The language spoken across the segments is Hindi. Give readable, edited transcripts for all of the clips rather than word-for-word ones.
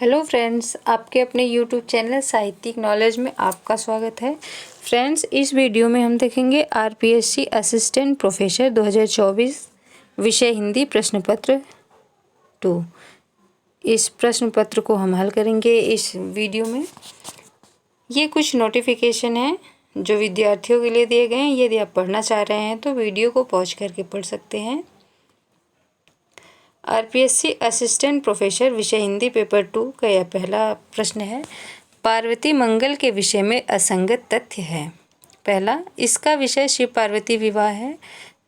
हेलो फ्रेंड्स, आपके अपने यूट्यूब चैनल साहित्यिक नॉलेज में आपका स्वागत है। फ्रेंड्स, इस वीडियो में हम देखेंगे आरपीएससी असिस्टेंट प्रोफेसर 2024 विषय हिंदी प्रश्न पत्र 2। इस प्रश्न पत्र को हम हल करेंगे इस वीडियो में। ये कुछ नोटिफिकेशन हैं जो विद्यार्थियों के लिए दिए गए हैं। यदि आप पढ़ना चाह रहे हैं तो वीडियो को पॉज करके पढ़ सकते हैं। आरपीएससी असिस्टेंट प्रोफेसर विषय हिंदी पेपर 2 का यह पहला प्रश्न है। पार्वती मंगल के विषय में असंगत तथ्य है। पहला, इसका विषय शिव पार्वती विवाह है।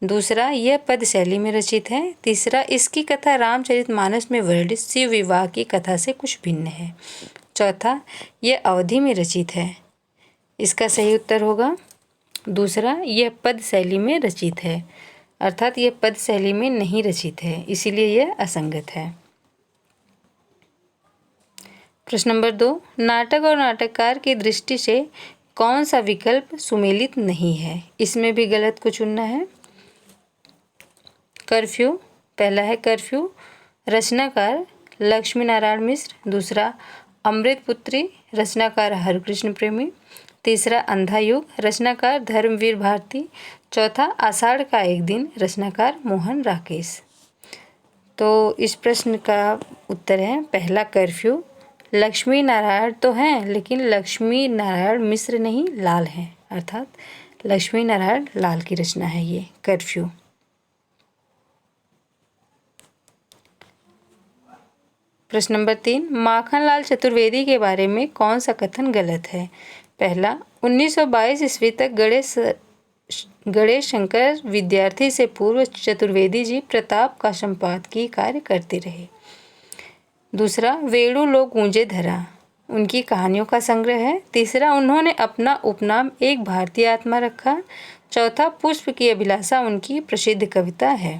दूसरा, यह पद शैली में रचित है। तीसरा, इसकी कथा रामचरितमानस में वर्णित शिव विवाह की कथा से कुछ भिन्न है। चौथा, यह अवधि में रचित है। इसका सही उत्तर होगा दूसरा, यह पद शैली में रचित है, अर्थात यह पद शैली में नहीं रचित है, इसीलिए यह असंगत है। प्रश्न नंबर 2, नाटक और नाटककार की दृष्टि से कौन सा विकल्प सुमेलित नहीं है? इसमें भी गलत को चुनना है। कर्फ्यू, पहला है कर्फ्यू, रचनाकार लक्ष्मी नारायण मिश्र। दूसरा, अमृतपुत्री, रचनाकार हरकृष्ण प्रेमी। तीसरा, अंधा युग, रचनाकार धर्मवीर भारती। चौथा, आषाढ़ का एक दिन, रचनाकार मोहन राकेश। तो इस प्रश्न का उत्तर है पहला कर्फ्यू। लक्ष्मी नारायण तो हैं, लेकिन लक्ष्मी नारायण मिश्र नहीं, लाल हैं, अर्थात लक्ष्मी नारायण लाल की रचना है ये कर्फ्यू। प्रश्न नंबर 3, माखनलाल चतुर्वेदी के बारे में कौन सा कथन गलत है? पहला, 1922 ईस्वी तक गणेश शंकर विद्यार्थी से पूर्व चतुर्वेदी जी प्रताप का संपादकीय कार्य करते रहे। दूसरा, वेणु लोक गूंजे धरा उनकी कहानियों का संग्रह है। तीसरा, उन्होंने अपना उपनाम एक भारतीय आत्मा रखा। चौथा, पुष्प की अभिलाषा उनकी प्रसिद्ध कविता है।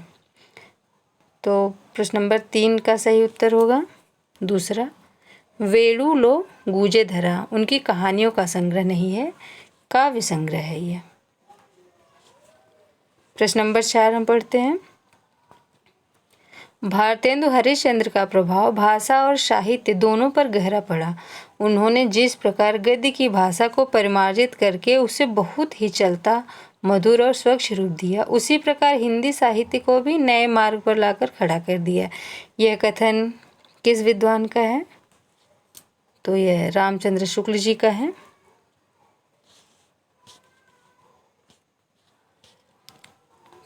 तो प्रश्न नंबर 3 का सही उत्तर होगा दूसरा, वेणु लोक गूंजे धरा उनकी कहानियों का संग्रह नहीं है, काव्य संग्रह है यह। प्रश्न नंबर 4 हम पढ़ते हैं। भारतेंदु हरिश्चंद्र का प्रभाव भाषा और साहित्य दोनों पर गहरा पड़ा। उन्होंने जिस प्रकार गद्य की भाषा को परिमार्जित करके उसे बहुत ही चलता, मधुर और स्वच्छ रूप दिया, उसी प्रकार हिंदी साहित्य को भी नए मार्ग पर लाकर खड़ा कर दिया। यह कथन किस विद्वान का है? तो यह रामचंद्र शुक्ल जी का है।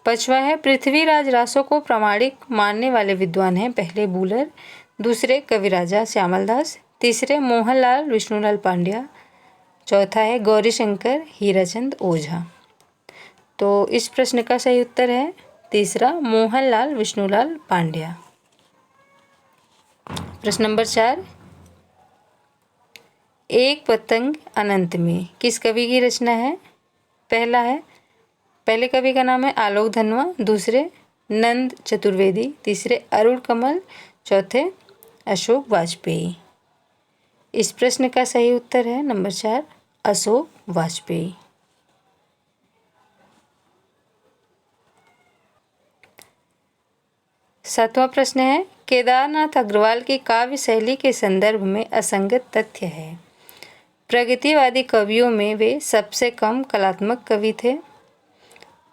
पांचवा है, पृथ्वीराज रासो को प्रामाणिक मानने वाले विद्वान हैं। पहले बूलर, दूसरे कविराजा श्यामलदास, तीसरे मोहनलाल विष्णुलाल पांड्या, चौथा है गौरीशंकर हीराचंद ओझा। तो इस प्रश्न का सही उत्तर है तीसरा, मोहनलाल विष्णुलाल पांड्या। प्रश्न नंबर 4, एक पतंग अनंत में किस कवि की रचना है? पहले कवि का नाम है आलोक धनवा, दूसरे नंद चतुर्वेदी, तीसरे अरुण कमल, चौथे अशोक वाजपेयी। इस प्रश्न का सही उत्तर है नंबर 4, अशोक वाजपेयी। सातवां प्रश्न है, केदारनाथ अग्रवाल की काव्य शैली के संदर्भ में असंगत तथ्य है। प्रगतिवादी कवियों में वे सबसे कम कलात्मक कवि थे।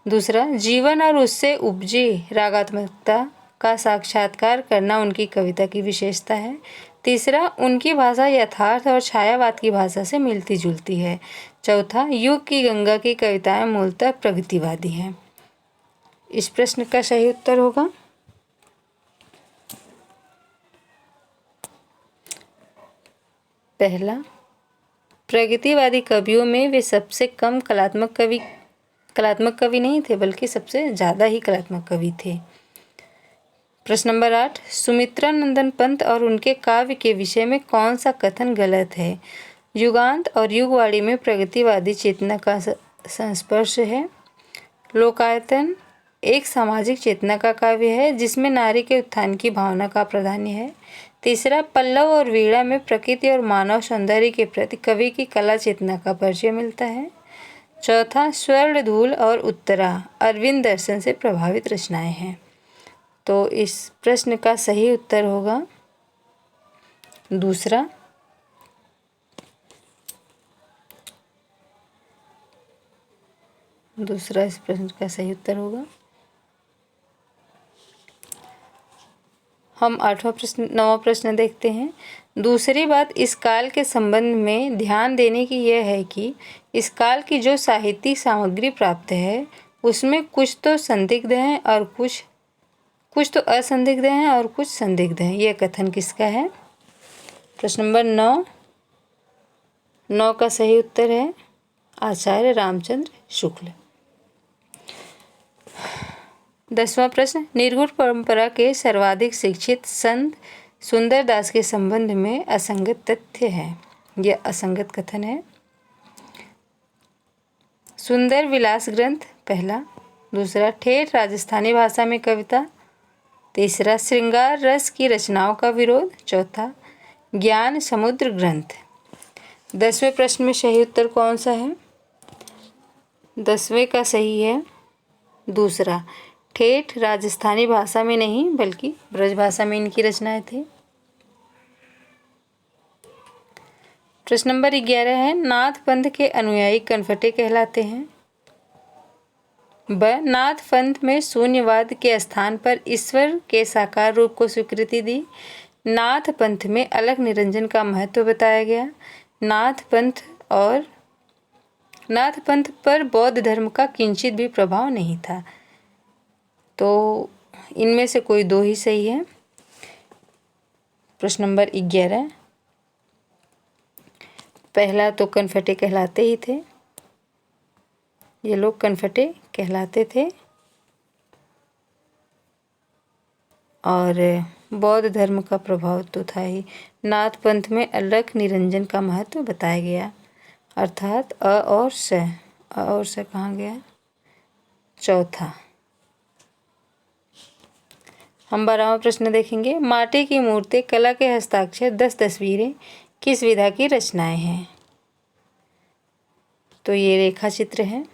दूसरा, जीवन और उससे उपजी रागात्मकता का साक्षात्कार करना उनकी कविता की विशेषता है। तीसरा, उनकी भाषा यथार्थ और छायावाद की भाषा से मिलती जुलती है। चौथा, युग की गंगा की कविताएं मूलतः प्रगतिवादी हैं। इस प्रश्न का सही उत्तर होगा पहला, प्रगतिवादी कवियों में वे सबसे कम कलात्मक कवि नहीं थे, बल्कि सबसे ज़्यादा ही कलात्मक कवि थे। प्रश्न नंबर 8, सुमित्रा नंदन पंत और उनके काव्य के विषय में कौन सा कथन गलत है? युगांत और युगवाणी में प्रगतिवादी चेतना का संस्पर्श है। लोकायतन एक सामाजिक चेतना का काव्य है जिसमें नारी के उत्थान की भावना का प्राधान्य है। तीसरा, पल्लव और वीणा में प्रकृति और मानव सौंदर्य के प्रति कवि की कला चेतना का परिचय मिलता है। चौथा, स्वर्णधूल और उत्तरा अरविंद दर्शन से प्रभावित रचनाएं हैं। तो इस प्रश्न का सही उत्तर होगा दूसरा इस प्रश्न का सही उत्तर होगा। हम 9वां प्रश्न देखते हैं। दूसरी बात इस काल के संबंध में ध्यान देने की यह है कि इस काल की जो साहित्यिक सामग्री प्राप्त है उसमें कुछ तो संदिग्ध हैं और कुछ तो असंदिग्ध हैं और कुछ संदिग्ध हैं। यह कथन किसका है? प्रश्न नंबर 9 का सही उत्तर है आचार्य रामचंद्र शुक्ल। 10वां प्रश्न, निर्गुण परंपरा के सर्वाधिक शिक्षित संत सुंदरदास के संबंध में असंगत तथ्य है। यह असंगत कथन है। सुंदर विलास ग्रंथ पहला, दूसरा ठेठ राजस्थानी भाषा में कविता, तीसरा श्रृंगार रस की रचनाओं का विरोध, चौथा ज्ञान समुद्र ग्रंथ। 10वें प्रश्न में सही उत्तर कौन सा है? 10वें का सही है दूसरा, ठेठ राजस्थानी भाषा में नहीं बल्कि ब्रज भाषा में इनकी रचनाएं थी। प्रश्न नंबर 11 है, नाथ पंथ के अनुयायी कनफटे कहलाते हैं। ब, नाथ पंथ में शून्यवाद के स्थान पर ईश्वर के साकार रूप को स्वीकृति दी। नाथ पंथ में अलग निरंजन का महत्व बताया गया। नाथ पंथ पर बौद्ध धर्म का किंचित भी प्रभाव नहीं था। तो इनमें से कोई दो ही सही है। प्रश्न नंबर 11, पहला तो कनफटे कहलाते ही थे, ये लोग कनफटे कहलाते थे और बौद्ध धर्म का प्रभाव तो था ही। नाथ पंथ में अलग निरंजन का महत्व बताया गया, अर्थात अ और स कहाँ गया? चौथा। हम 12वां प्रश्न देखेंगे। माटी की मूर्ति, कला के हस्ताक्षर, 10 तस्वीरें किस विधा की रचनाएं हैं? तो ये रेखा चित्र है।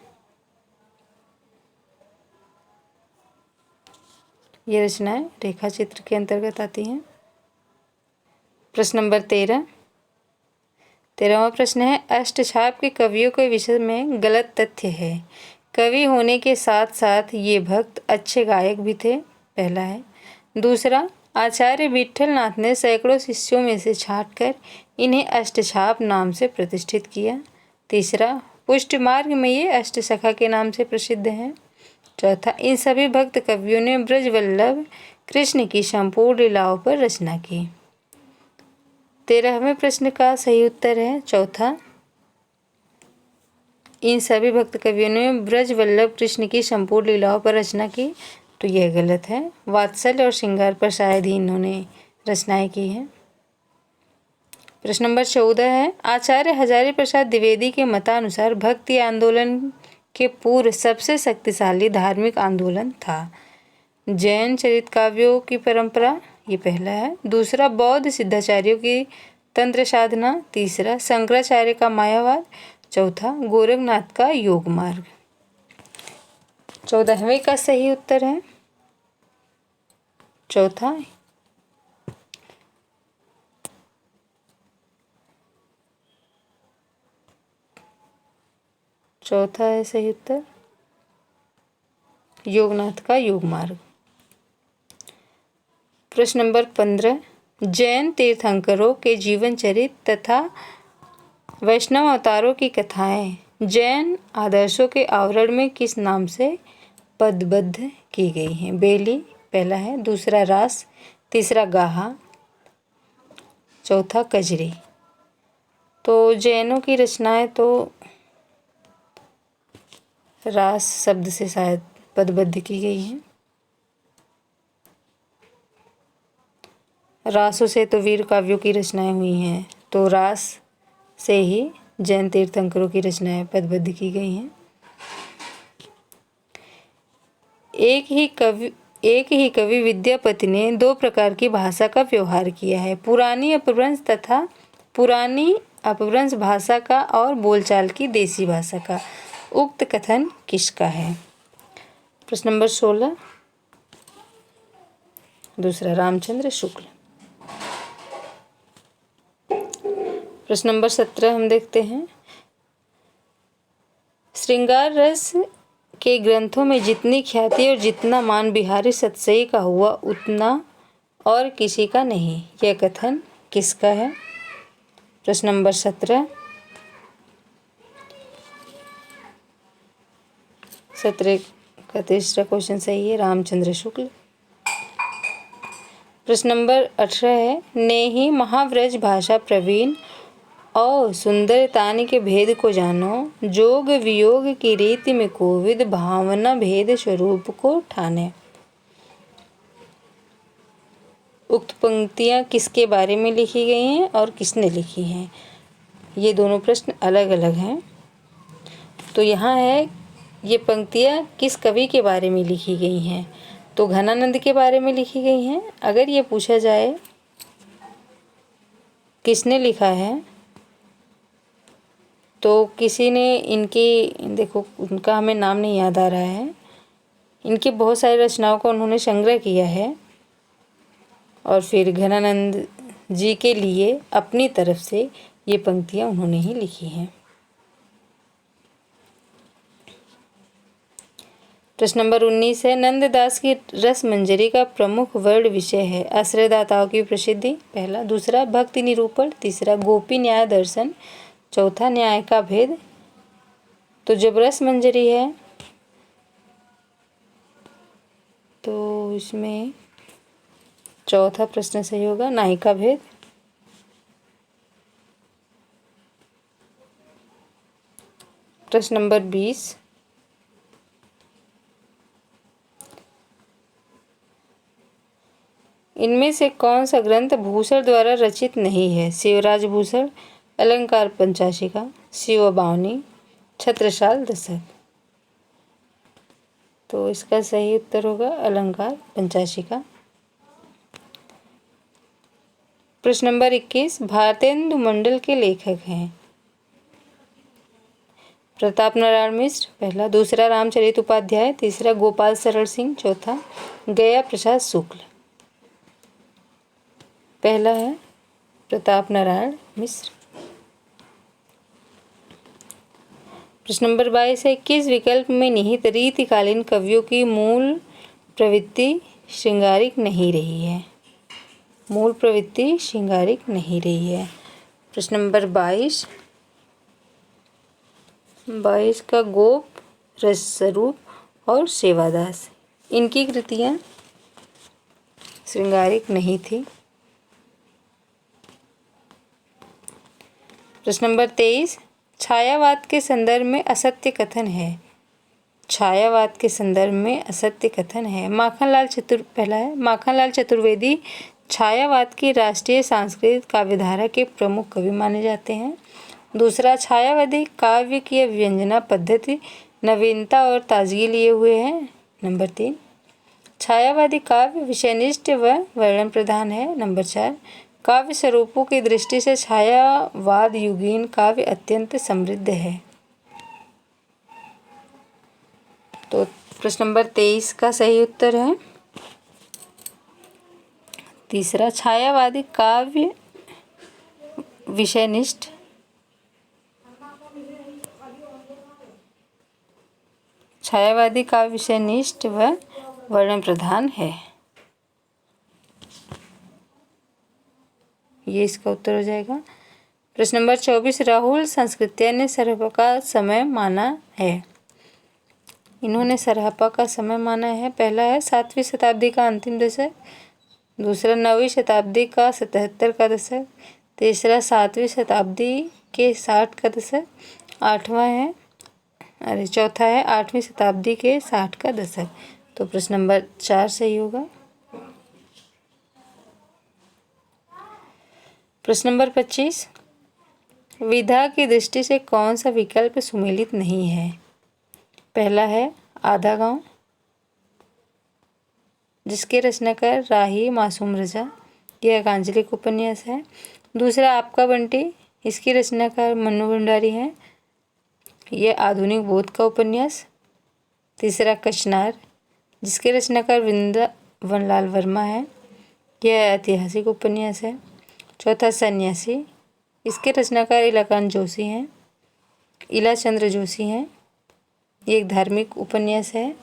ये रचनाएं रेखा चित्र के अंतर्गत आती हैं। प्रश्न नंबर 13वां प्रश्न है, अष्टछाप के कवियों के विषय में गलत तथ्य है। कवि होने के साथ साथ ये भक्त अच्छे गायक भी थे, पहला है। दूसरा, आचार्य विट्ठल नाथ ने सैकड़ों शिष्यों में से छांटकर इन्हें अष्टछाप नाम से प्रतिष्ठित किया। तीसरा, पुष्ट मार्ग में ये अष्टसखा के नाम से प्रसिद्ध हैं। चौथा, इन सभी भक्त कवियों ने ब्रजवल्लभ कृष्ण की संपूर्ण लीलाओं पर रचना की। 13वें प्रश्न का सही उत्तर है चौथा, इन सभी भक्त कवियों ने ब्रजवल्लभ कृष्ण की संपूर्ण लीलाओं पर रचना की। तो यह गलत है। वात्सल्य और श्रृंगार पर शायद ही इन्होंने रचनाएं की हैं। प्रश्न नंबर 14 है, आचार्य हजारी प्रसाद द्विवेदी के मतानुसार भक्ति आंदोलन के पूर्व सबसे शक्तिशाली धार्मिक आंदोलन था। जैन चरित काव्यों की परंपरा, ये पहला है। दूसरा, बौद्ध सिद्धाचार्यों की तंत्र साधना। तीसरा, शंकराचार्य का मायावाद। चौथा, गोरखनाथ का योग मार्ग। 14वें का सही उत्तर है चौथा। चौथा है सही उत्तर, योगनाथ का योग मार्ग। प्रश्न नंबर 15, जैन तीर्थंकरों के जीवन चरित्र तथा वैष्णव अवतारों की कथाएं जैन आदर्शों के आवरण में किस नाम से पदबद्ध की गई हैं? बेली पहला है। दूसरा, रास। तीसरा, गाहा। चौथा, कजरी। तो जैनों की रचनाएं तो रास शब्द से शायद पदबद्ध की गई हैं। रासों से तो वीर काव्यों की रचनाएं हुई हैं, तो रास से ही जैन तीर्थंकरों की रचनाएं पदबद्ध की गई हैं। एक ही कवि विद्यापति ने 2 प्रकार की भाषा का व्यवहार किया है, पुरानी अपभ्रंश भाषा का और बोलचाल की देसी भाषा का। उक्त कथन किसका है? प्रश्न नंबर 16, दूसरा, रामचंद्र शुक्ल। प्रश्न नंबर 17 हम देखते हैं। श्रृंगार रस के ग्रंथों में जितनी ख्याति और जितना मान बिहारी सतसई का हुआ उतना और किसी का नहीं, यह कथन किसका है? प्रश्न नंबर 17 का तीसरा क्वेश्चन सही है, रामचंद्र शुक्ल। प्रश्न नंबर 18 है, ने ही महाव्रज भाषा प्रवीण और सुंदरतानि के भेद को जानो, जोग वियोग की रीति में कोविद भावना भेद स्वरूप को ठाने। उक्त पंक्तियाँ किसके बारे में लिखी गई हैं और किसने लिखी हैं? ये दोनों प्रश्न अलग अलग हैं। तो यहाँ है, ये पंक्तियाँ किस कवि के बारे में लिखी गई हैं? तो घनानंद के बारे में लिखी गई हैं। अगर ये पूछा जाए किसने लिखा है, तो किसी ने इनकी, देखो उनका हमें नाम नहीं याद आ रहा है, इनकी बहुत सारी रचनाओं का उन्होंने संग्रह किया है और फिर घनानंद जी के लिए अपनी तरफ से ये पंक्तियाँ उन्होंने ही लिखी हैं। प्रश्न नंबर 19 है, नंददास की रस मंजरी का प्रमुख वर्ण विषय है? आश्रयदाताओं की प्रसिद्धि पहला, दूसरा भक्ति निरूपण, तीसरा गोपी न्याय दर्शन, चौथा न्याय का भेद। तो जब रस मंजरी है तो इसमें चौथा प्रश्न सही होगा, न्याय का भेद। प्रश्न नंबर 20, इनमें से कौन सा ग्रंथ भूषण द्वारा रचित नहीं है? शिवराज भूषण, अलंकार पंचाशिका, शिव बावनी, छत्रसाल दशक। तो इसका सही उत्तर होगा अलंकार पंचाशिका। प्रश्न नंबर 21, भारतेंदु मंडल के लेखक हैं? प्रताप नारायण मिश्र पहला, दूसरा रामचरित उपाध्याय, तीसरा गोपाल शरण सिंह, चौथा गया प्रसाद शुक्ल। पहला है प्रताप नारायण मिश्र। प्रश्न नंबर 22 है, किस विकल्प में निहित रीतिकालीन कवियों की मूल प्रवृत्ति श्रृंगारिक नहीं रही है? मूल प्रवृत्ति श्रृंगारिक नहीं रही है। प्रश्न नंबर 22 का गोप, रसस्वरूप और सेवादास, इनकी कृतियाँ श्रृंगारिक नहीं थी। प्रश्न नंबर 23, छायावाद के संदर्भ में असत्य कथन है? छायावाद के संदर्भ में असत्य कथन है। पहला है माखनलाल चतुर्वेदी छायावाद की राष्ट्रीय सांस्कृतिक काव्यधारा के प्रमुख कवि माने जाते हैं। दूसरा, छायावादी काव्य की व्यंजना पद्धति नवीनता और ताजगी लिए हुए है। नंबर 3, छायावादी काव्य विषयनिष्ठ व वर्णन प्रधान है। नंबर 4, काव्य स्वरूपों की दृष्टि से छायावाद युगीन काव्य अत्यंत समृद्ध है। तो प्रश्न नंबर 23 का सही उत्तर है तीसरा, छायावादी काव्य विषयनिष्ठ व वर्णन प्रधान है। ये इसका उत्तर हो जाएगा। प्रश्न नंबर 24, राहुल संस्कृत्या ने सरहपा का समय माना है? इन्होंने सरहपा का समय माना है। पहला है 7वीं शताब्दी का अंतिम दशक, दूसरा 9वीं शताब्दी का 77 का दशक, तीसरा 7वीं शताब्दी के 60 का दशक, चौथा है 8वीं शताब्दी के 60 का दशक। तो प्रश्न नंबर 4 सही होगा। प्रश्न नंबर 25, विधा की दृष्टि से कौन सा विकल्प सुमेलित नहीं है? पहला है आधा गांव, जिसके रचनाकार राही मासूम रजा, यह एक आंचलिक उपन्यास है। दूसरा आपका बंटी, इसकी रचनाकार मन्नू भंडारी हैं, यह आधुनिक बोध का उपन्यास। तीसरा कचनार, जिसके रचनाकार वृंदावनलाल वर्मा है, यह ऐतिहासिक उपन्यास है। चौथा सन्यासी, इसके रचनाकार इलाकांत जोशी हैं, इलाचंद्र जोशी हैं। ये एक धार्मिक उपन्यास है।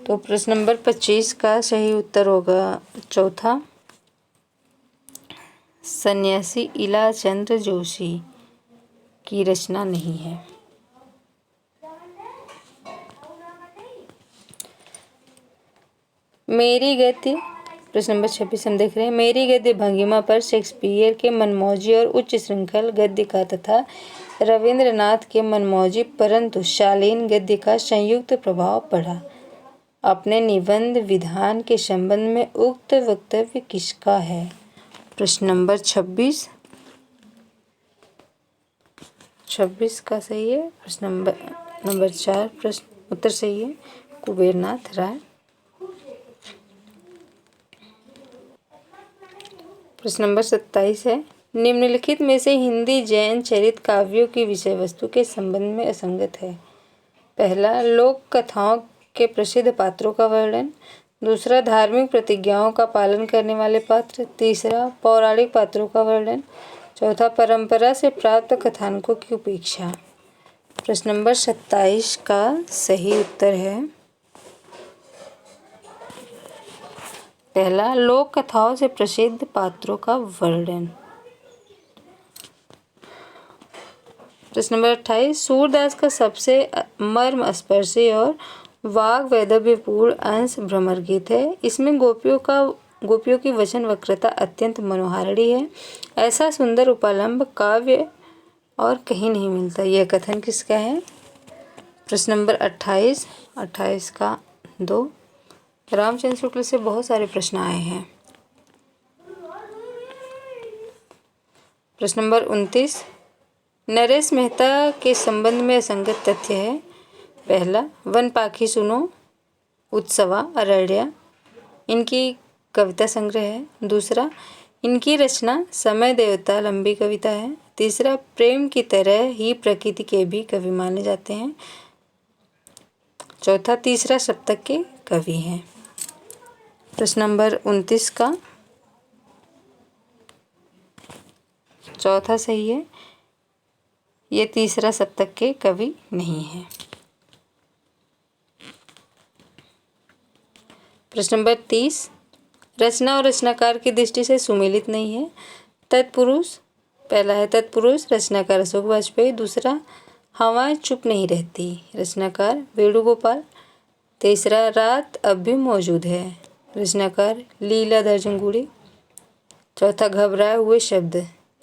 तो प्रश्न नंबर 25 का सही उत्तर होगा चौथा, सन्यासी इलाचंद्र जोशी की रचना नहीं है। मेरी गद्य, प्रश्न नंबर 26 हम देख रहे हैं। मेरी गद्य भंगिमा पर शेक्सपियर के मनमौजी और उच्च श्रृंखल गद्य का तथा रविंद्रनाथ के मनमौजी परंतु शालीन गद्य का संयुक्त प्रभाव पड़ा। अपने निबंध विधान के संबंध में उक्त वक्तव्य किसका है? प्रश्न नंबर 26 का सही है। प्रश्न नंबर 4 प्रश्न उत्तर सही है, कुबेरनाथ राय। प्रश्न नंबर 27 है, निम्नलिखित में से हिंदी जैन चरित काव्यों की विषय वस्तु के संबंध में असंगत है। पहला, लोक कथाओं के प्रसिद्ध पात्रों का वर्णन। दूसरा, धार्मिक प्रतिज्ञाओं का पालन करने वाले पात्र। तीसरा, पौराणिक पात्रों का वर्णन। चौथा, परंपरा से प्राप्त कथानकों की उपेक्षा। प्रश्न नंबर 27 का सही उत्तर है पहला, लोक कथाओं से प्रसिद्ध पात्रों का वर्णन। प्रश्न नंबर 28, सूरदास का सबसे मर्मस्पर्शी और वाग वैदव्यपूर्ण अंश भ्रमर गीत है। इसमें गोपियों की वचन वक्रता अत्यंत मनोहारिणी है। ऐसा सुंदर उपालंब काव्य और कहीं नहीं मिलता। यह कथन किसका है? प्रश्न नंबर 28 का 2। रामचंद्र शुक्ल से बहुत सारे प्रश्न आए हैं। प्रश्न नंबर 29, नरेश मेहता के संबंध में असंगत तथ्य है। पहला, वन पाखी सुनो, उत्सवा, अरण्या इनकी कविता संग्रह है। दूसरा, इनकी रचना समय देवता लंबी कविता है। तीसरा, प्रेम की तरह ही प्रकृति के भी कवि माने जाते हैं। चौथा, तीसरा सप्तक के कवि हैं। प्रश्न नंबर 29 का चौथा सही है, ये तीसरा सप्तक के कवि नहीं है। प्रश्न नंबर 30, रचना और रचनाकार की दृष्टि से सुमेलित नहीं है। तत्पुरुष, पहला है तत्पुरुष, रचनाकार अशोक वाजपेयी। दूसरा, हवाएं चुप नहीं रहती, रचनाकार वेणुगोपाल। तीसरा, रात अब भी मौजूद है, रचनाकार लीलाधर जंगूड़ी। चौथा, घबराए हुए शब्द,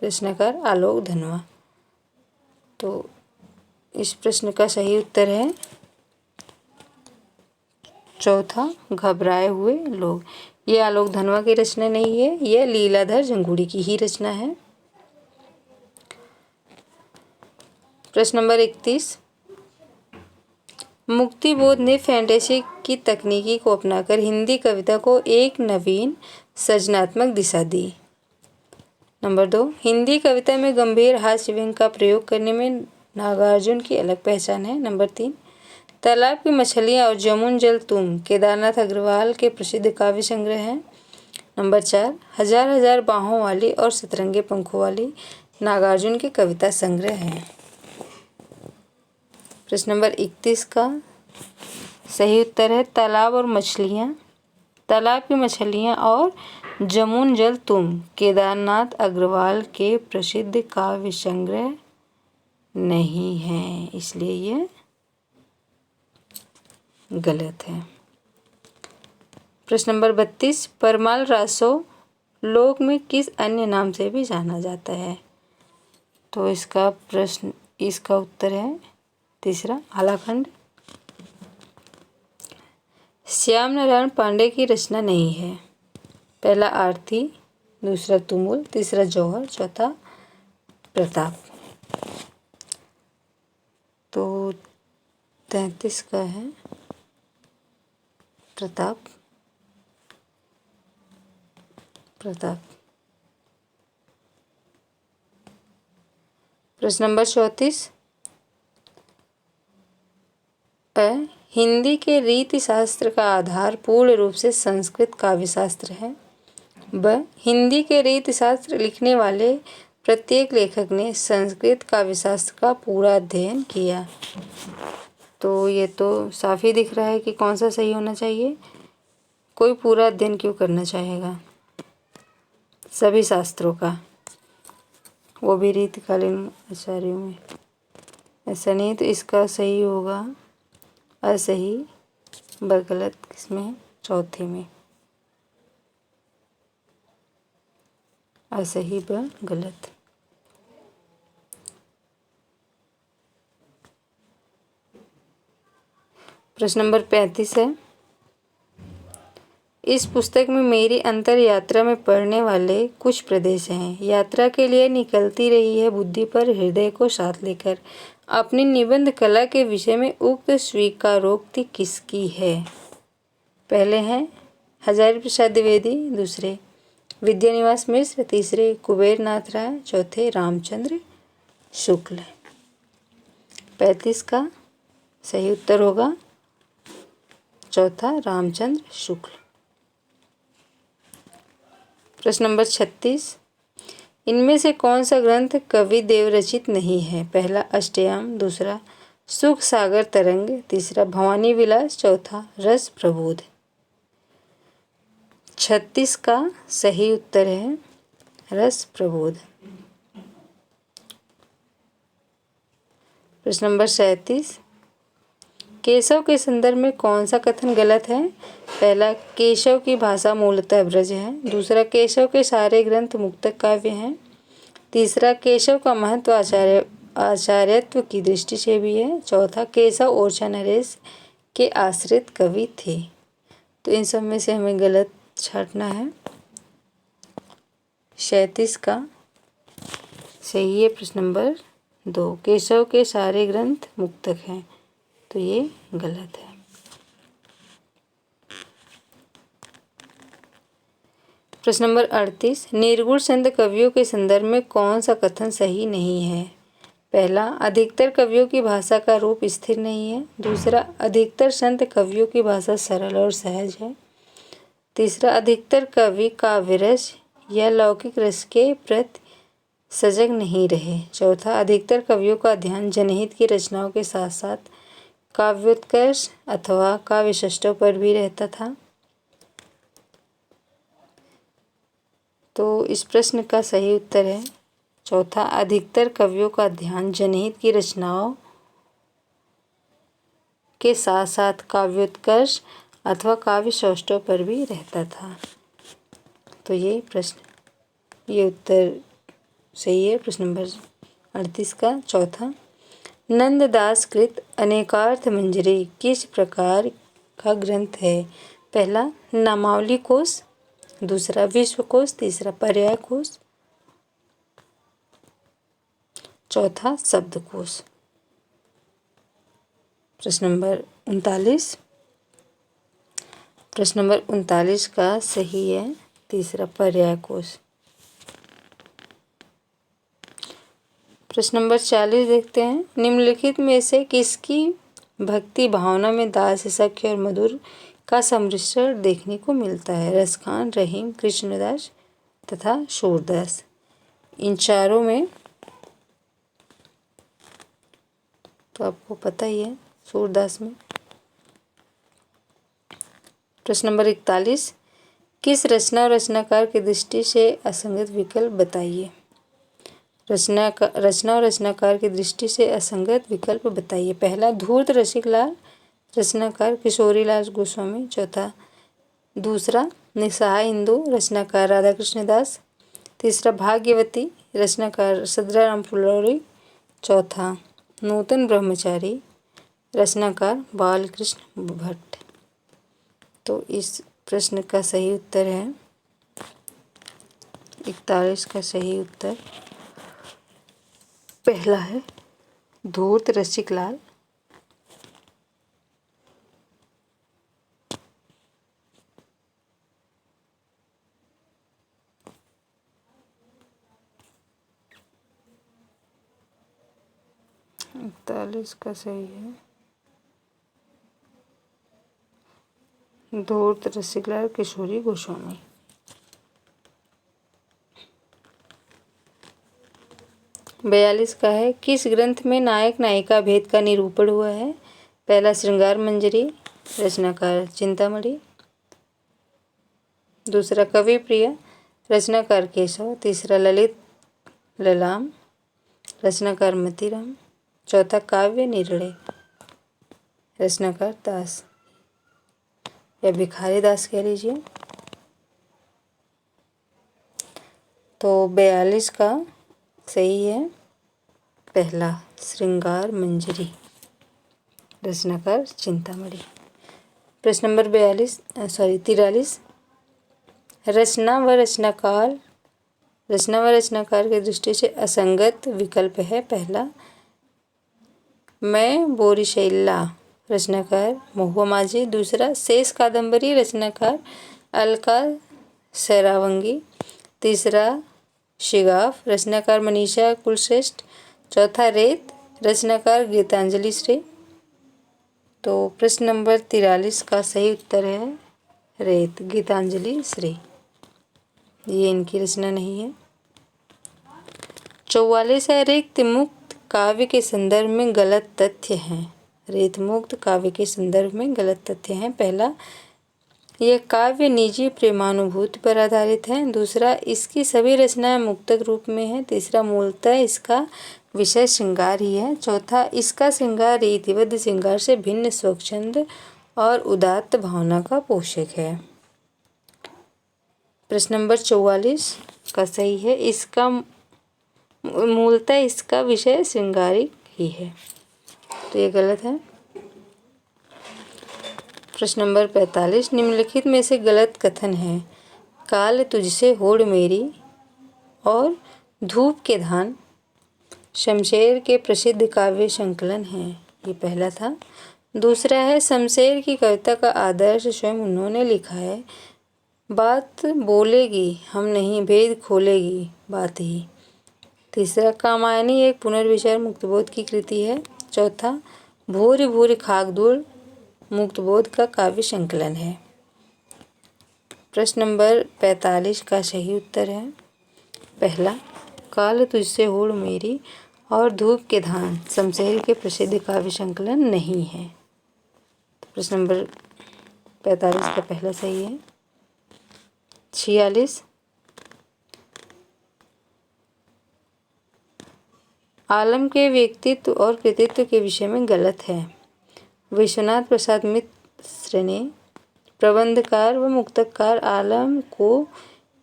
रचनाकार आलोक धनवा। तो इस प्रश्न का सही उत्तर है चौथा, घबराए हुए लोग। ये आलोक धनवा की रचना नहीं है, यह लीलाधर जंगूड़ी की ही रचना है। प्रश्न नंबर 31, मुक्तिबोध ने फैंटेसी की तकनीकी को अपनाकर हिंदी कविता को एक नवीन सृजनात्मक दिशा दी। नंबर 2, हिंदी कविता में गंभीर हास्य व्यंग का प्रयोग करने में नागार्जुन की अलग पहचान है। नंबर 3, तालाब की मछलियाँ और जमुन जल तुम केदारनाथ अग्रवाल के प्रसिद्ध काव्य संग्रह हैं। नंबर 4, हजार हजार बाहों वाली और सतरंगे पंखों वाली नागार्जुन के कविता संग्रह हैं। प्रश्न नंबर 31 का सही उत्तर है तालाब और मछलियाँ। तालाब की मछलियाँ और जमुन जल तुम केदारनाथ अग्रवाल के प्रसिद्ध काव्य संग्रह नहीं है, इसलिए ये गलत है। प्रश्न नंबर 32, परमाल रासो लोक में किस अन्य नाम से भी जाना जाता है? तो इसका उत्तर है तीसरा, आलाखंड। श्याम नारायण पांडे की रचना नहीं है। पहला आरती, दूसरा तुमुल, तीसरा जौहर, चौथा प्रताप। तो 33 का है प्रताप। प्रश्न नंबर 34, हिंदी के रीति शास्त्र का आधार पूर्ण रूप से संस्कृत काव्य शास्त्र है। ब, हिंदी के रीति शास्त्र लिखने वाले प्रत्येक लेखक ने संस्कृत काव्यशास्त्र का पूरा अध्ययन किया। तो ये तो साफ ही दिख रहा है कि कौन सा सही होना चाहिए। कोई पूरा अध्ययन क्यों करना चाहेगा सभी शास्त्रों का, वो भी रीतिकालीन आचार्यों में? ऐसा नहीं, तो इसका सही होगा असही व गलत। किसमें है? चौथे में, असही व गलत। प्रश्न नंबर 35 है, इस पुस्तक में मेरी अंतर यात्रा में पढ़ने वाले कुछ प्रदेश हैं। यात्रा के लिए निकलती रही है बुद्धि पर हृदय को साथ लेकर। अपनी निबंध कला के विषय में उक्त स्वीकारोक्ति किसकी है? पहले हैं हजारी प्रसाद द्विवेदी, दूसरे विद्यानिवास मिश्र, तीसरे कुबेर नाथ राय, चौथे रामचंद्र शुक्ल। 35 का सही उत्तर होगा चौथा रामचंद्र शुक्ल। प्रश्न नंबर 36, इनमें से कौन सा ग्रंथ कवि देव रचित नहीं है? पहला अष्टयाम, दूसरा सुख सागर तरंग, तीसरा भवानी विलास, चौथा रस प्रबोध। 36 का सही उत्तर है रस प्रबोध। प्रश्न नंबर 37, केशव के संदर्भ में कौन सा कथन गलत है? पहला केशव की भाषा मूलतः ब्रज है, दूसरा केशव के सारे ग्रंथ मुक्तक काव्य हैं, तीसरा केशव का महत्व आचार्यत्व की दृष्टि से भी है, चौथा केशव ओरछा नरेश के आश्रित कवि थे। तो इन सब में से हमें गलत छांटना है। 37 का सही है प्रश्न नंबर 2, केशव के सारे ग्रंथ मुक्तक हैं, तो ये गलत है। प्रश्न नंबर 38, निर्गुण संत कवियों के संदर्भ में कौन सा कथन सही नहीं है? पहला अधिकतर कवियों की भाषा का रूप स्थिर नहीं है, दूसरा अधिकतर संत कवियों की भाषा सरल और सहज है, तीसरा अधिकतर कवि काव्य रस या लौकिक रस के प्रति सजग नहीं रहे, चौथा अधिकतर कवियों का ध्यान जनहित की रचनाओं के साथ साथ काव्योत्कर्ष अथवा काव्यषष्ठों पर भी रहता था। तो इस प्रश्न का सही उत्तर है चौथा, अधिकतर कवियों का ध्यान जनहित की रचनाओं के साथ साथ काव्योत्कर्ष अथवा काव्यषष्ठों पर भी रहता था। तो ये उत्तर सही है प्रश्न नंबर 38 का चौथा। नंददास कृत अनेकार्थ मंजरी किस प्रकार का ग्रंथ है? पहला नामावली कोश, दूसरा विश्वकोश, तीसरा पर्याय कोश, चौथा शब्दकोश। प्रश्न नंबर 39, प्रश्न नंबर 39 का सही है तीसरा पर्याय कोश। प्रश्न नंबर 40 देखते हैं, निम्नलिखित में से किसकी भक्ति भावना में दास सख्य और मधुर का सम्मिश्रण देखने को मिलता है? रसखान, रहीम, कृष्णदास तथा सूरदास। इन चारों में तो आपको पता ही है सूरदास में। प्रश्न नंबर 41, किस रचना और रचनाकार की दृष्टि से असंगत विकल्प बताइए? रचना और रचनाकार की दृष्टि से असंगत विकल्प बताइए। पहला धूर्त रसिकलाल, रचनाकार किशोरीलाल गोस्वामी, चौथा दूसरा निस्सहाय इंदु, रचनाकार राधा कृष्णदास, तीसरा भाग्यवती, रचनाकार सदराराम फुलौरी, चौथा नूतन ब्रह्मचारी, रचनाकार बालकृष्ण भट्ट। तो इस प्रश्न का सही उत्तर है 41 का सही उत्तर पहला है धूर्त रसिकलाल। इकतालीस का सही है धूर्त रसिकलाल किशोरी गोस्वामी। 42 का है, किस ग्रंथ में नायक नायिका भेद का निरूपण हुआ है? पहला श्रृंगार मंजरी, रचनाकार चिंतामणि। दूसरा कवि प्रिय, रचनाकार केशव। तीसरा ललित ललाम, रचनाकार मतीराम। चौथा काव्य निर्णय, रचनाकार दास या भिखारी दास कह लीजिए। तो 42 का सही है पहला श्रृंगार मंजरी, रचनाकार चिंतामणि। प्रश्न नंबर 43, रचना व रचनाकार की दृष्टि से असंगत विकल्प है। पहला मैं बोरीशैला, रचनाकार महुआ माझी। दूसरा शेष कादंबरी, रचनाकार अलका सरावंगी। तीसरा शिगाफ, रचनाकार मनीषा कुलश्रेष्ठ। चौथा रेत, रचनाकार गीतांजलि श्री। तो प्रश्न नंबर 43 का सही उत्तर है रेत, गीतांजलि श्री। ये इनकी रचना नहीं है। 44 है, रिक्त मुक्त काव्य के संदर्भ में गलत तथ्य हैं। रेत मुक्त काव्य के संदर्भ में गलत तथ्य हैं। पहला, यह काव्य निजी प्रेमानुभूति पर आधारित है। दूसरा, इसकी सभी रचनाएं मुक्तक रूप में है। तीसरा, मूलतः इसका विषय श्रृंगार ही है। चौथा, इसका श्रृंगार रीतिबद्ध श्रृंगार से भिन्न स्वच्छंद और उदात्त भावना का पोषक है। प्रश्न नंबर 44 का सही है, इसका मूलतः इसका विषय श्रृंगारिक ही है, तो ये गलत है। प्रश्न नंबर 45, निम्नलिखित में से गलत कथन है। काल तुझसे होड़ मेरी और धूप के धान शमशेर के प्रसिद्ध काव्य संकलन हैं। ये पहला था। दूसरा है, शमशेर की कविता का आदर्श स्वयं उन्होंने लिखा है। बात बोलेगी हम नहीं, भेद खोलेगी बात ही। तीसरा, कामायनी एक पुनर्विचार मुक्तबोध की कृति है। चौथा, भूरि भूरि खाकदूल मुक्तबोध का काव्य संकलन है। प्रश्न नंबर 45 का सही उत्तर है पहला, काल तुझसे होड़ मेरी और धूप के धान शमशेर के प्रसिद्ध काव्य संकलन नहीं है। प्रश्न नंबर 45 का पहला सही है। 46, आलम के व्यक्तित्व और कृतित्व के विषय में गलत है। विश्वनाथ प्रसाद मिश्र ने प्रबंधकार व मुक्तकार आलम को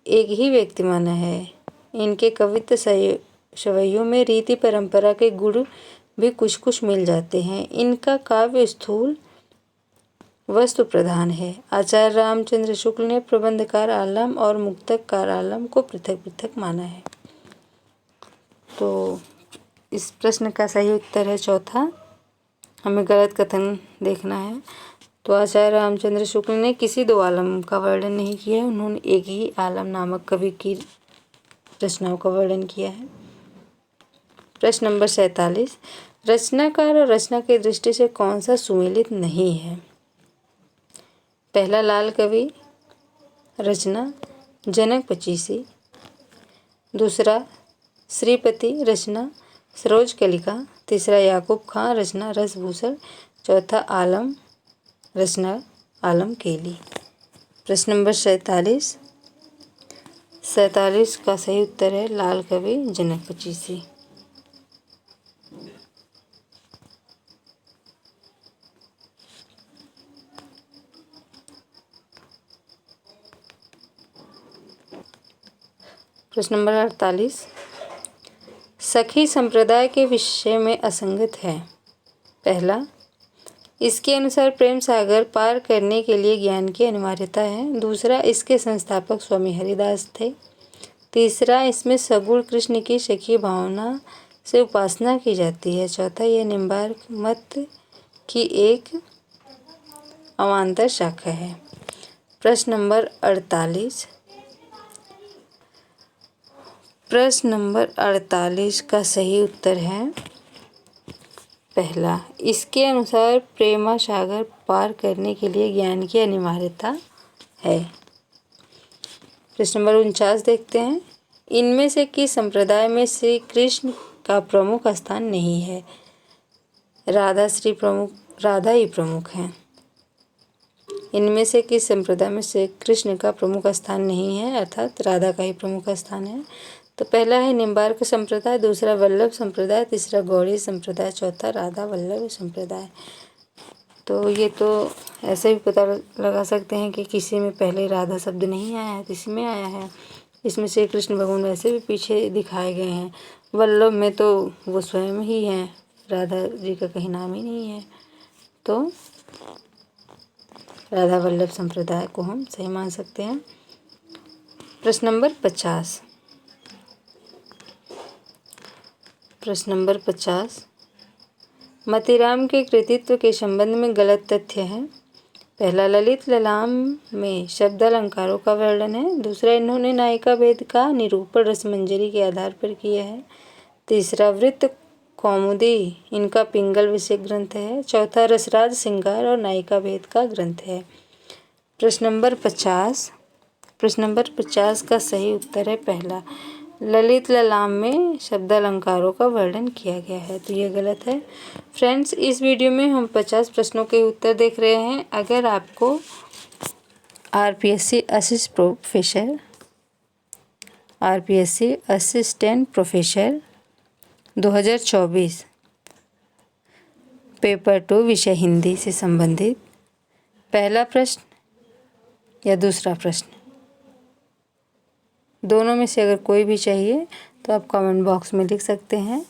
एक ही व्यक्ति माना है। इनके कवित्व सवैयों में रीति परंपरा के गुण भी कुछ कुछ मिल जाते हैं। इनका काव्य स्थूल वस्तु प्रधान है। आचार्य रामचंद्र शुक्ल ने प्रबंधकार आलम और मुक्तकार आलम को पृथक पृथक माना है। तो इस प्रश्न का सही उत्तर है चौथा। हमें गलत कथन देखना है। तो आचार्य रामचंद्र शुक्ल ने किसी दो आलम का वर्णन नहीं किया है, उन्होंने एक ही आलम नामक कवि की रचनाओं का वर्णन किया है। प्रश्न नंबर 47, रचनाकार और रचना की दृष्टि से कौन सा सुमेलित नहीं है? पहला, लाल कवि, रचना जनक पचीसी। दूसरा, श्रीपति, रचना सरोज कलिका। तीसरा, याकूब खां, रचना रसभूषण। चौथा, आलम, रचना आलम केली। प्रश्न नंबर 47 का सही उत्तर है लाल कवि जनक पचीसी। प्रश्न नंबर 48, सखी संप्रदाय के विषय में असंगत है। पहला, इसके अनुसार प्रेम सागर पार करने के लिए ज्ञान की अनिवार्यता है। दूसरा, इसके संस्थापक स्वामी हरिदास थे। तीसरा, इसमें सगुण कृष्ण की सखी भावना से उपासना की जाती है। चौथा, यह निम्बार्क मत की एक अवान्तर शाखा है। प्रश्न नंबर 48 का सही उत्तर है पहला, इसके अनुसार प्रेमा सागर पार करने के लिए ज्ञान की अनिवार्यता है। प्रश्न नंबर 49 देखते हैं, इनमें से किस संप्रदाय में श्री कृष्ण का प्रमुख स्थान नहीं है। राधा ही प्रमुख हैं। इनमें से किस संप्रदाय में श्री कृष्ण का प्रमुख स्थान नहीं है, अर्थात राधा का ही प्रमुख स्थान है। तो पहला है निम्बार्क संप्रदाय, दूसरा वल्लभ संप्रदाय, तीसरा गौड़ी संप्रदाय, चौथा राधा वल्लभ संप्रदाय। तो ये तो ऐसे भी पता लगा सकते हैं कि किसी में पहले राधा शब्द नहीं आया है, किसी में आया है। इसमें श्री कृष्ण भगवान वैसे भी पीछे दिखाए गए हैं। वल्लभ में तो वो स्वयं ही हैं, राधा जी का कहीं नाम ही नहीं है। तो राधा वल्लभ संप्रदाय को हम सही मान सकते हैं। प्रश्न नंबर 50। प्रश्न नंबर 50, मतीराम के कृतित्व के संबंध में गलत तथ्य है। पहला, ललित ललाम में शब्द अलंकारों का वर्णन है। दूसरा, इन्होंने नायिका भेद का निरूपण रसमंजरी के आधार पर किया है। तीसरा, वृत्त कौमुदी इनका पिंगल विषय ग्रंथ है। चौथा, रसराज श्रृंगार और नायिका भेद का ग्रंथ है। प्रश्न नंबर 50। प्रश्न नंबर 50 का सही उत्तर है पहला, ललित ललाम में शब्द अलंकारों का वर्णन किया गया है। तो ये गलत है। फ्रेंड्स, इस वीडियो में हम 50 प्रश्नों के उत्तर देख रहे हैं। अगर आपको आरपीएससी असिस्टेंट प्रोफेसर 2024 पेपर 2 विषय हिंदी से संबंधित पहला प्रश्न या दूसरा प्रश्न, दोनों में से अगर कोई भी चाहिए तो आप कमेंट बॉक्स में लिख सकते हैं।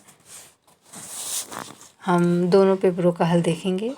हम दोनों पेपरों का हल देखेंगे।